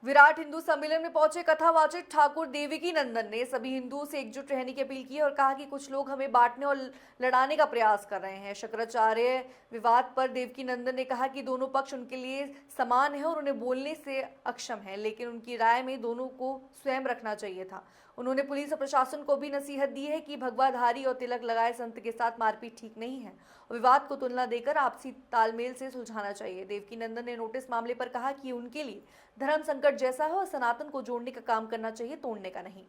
विराट हिंदू सम्मेलन में पहुंचे कथावाचक ठाकुर देवकी नंदन ने सभी हिंदुओं से एकजुट रहने की अपील की और कहा कि कुछ लोग हमें बांटने और लड़ाने का प्रयास कर रहे हैं। शंकराचार्य विवाद पर देवकी नंदन ने कहा कि दोनों पक्ष उनके लिए समान है और उन्हें बोलने से अक्षम है, लेकिन उनकी राय में दोनों को स्वयं रखना चाहिए था। उन्होंने पुलिस और प्रशासन को भी नसीहत दी है कि भगवाधारी और तिलक लगाए संत के साथ मारपीट ठीक नहीं है और विवाद को तुलना देकर आपसी तालमेल से सुलझाना चाहिए। देवकी नंदन ने नोटिस मामले पर कहा कि उनके लिए धर्म संकट जैसा है और सनातन को जोड़ने का काम करना चाहिए, तोड़ने का नहीं।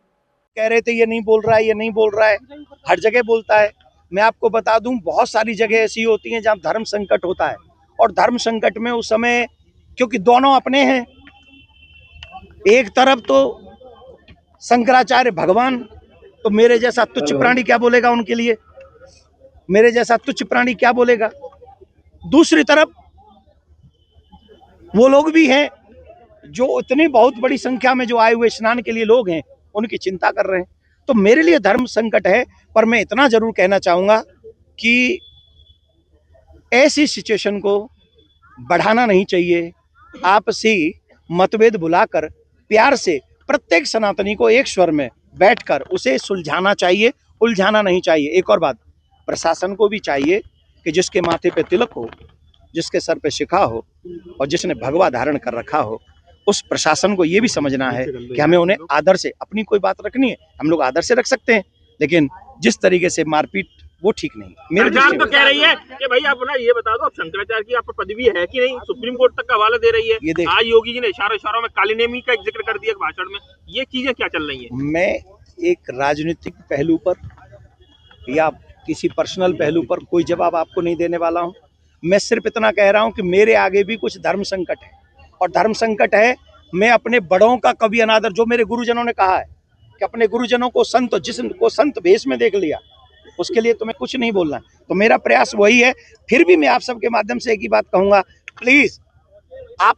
कह रहे थे ये नहीं बोल रहा है, ये नहीं बोल रहा है, हर जगह बोलता है। मैं आपको बता दूं, बहुत सारी जगह ऐसी होती हैं जहां धर्म संकट होता है और धर्म संकट में उस समय, क्योंकि दोनों अपने हैं, एक तरफ तो शंकराचार्य भगवान, तो मेरे जैसा तुच्छ प्राणी क्या बोलेगा उनके लिए, मेरे जैसा तुच्छ प्राणी क्या बोलेगा। दूसरी तरफ वो लोग भी हैं जो इतनी बहुत बड़ी संख्या में जो आए हुए स्नान के लिए लोग हैं, उनकी चिंता कर रहे हैं। तो मेरे लिए धर्म संकट है, पर मैं इतना जरूर कहना चाहूंगा कि ऐसी सिचुएशन को बढ़ाना नहीं चाहिए। आपसी मतभेद भुलाकर प्यार से प्रत्येक सनातनी को एक स्वर में बैठकर उसे सुलझाना चाहिए, उलझाना नहीं चाहिए। एक और बात, प्रशासन को भी चाहिए कि जिसके माथे पे तिलक हो, जिसके सर पे शिखा हो और जिसने भगवा धारण कर रखा हो, उस प्रशासन को ये भी समझना है कि हमें उन्हें आदर से, अपनी कोई बात रखनी है हम लोग आदर से रख सकते हैं, लेकिन जिस तरीके से मारपीट वो ठीक नहीं। मेरे सरकार तो कह रही है कि भाई आप ना ये बता दो, अब शंकराचार्य की आप पर पदवी है कि नहीं, सुप्रीम कोर्ट तक का हवाला दे रही है। आज योगी जी ने इशारों में काली नेमी का जिक्र कर दिया भाषण में। ये चीजें क्या चल रही है? मैं एक राजनीतिक पहलू पर या किसी पर्सनल पहलू पर कोई जवाब आपको नहीं देने वाला हूं। मैं सिर्फ इतना कह रहा हूं कि मेरे आगे भी कुछ धर्म संकट है, और धर्म संकट है, मैं अपने बड़ों का कभी अनादर, जो मेरे गुरुजनों ने कहा है कि अपने गुरुजनों को संत, जिसको संत भेष में देख लिया, उसके लिए तुम्हें कुछ नहीं बोलना। तो मेरा प्रयास वही है। फिर भी मैं आप सबके माध्यम से एक ही बात कहूंगा, प्लीज आप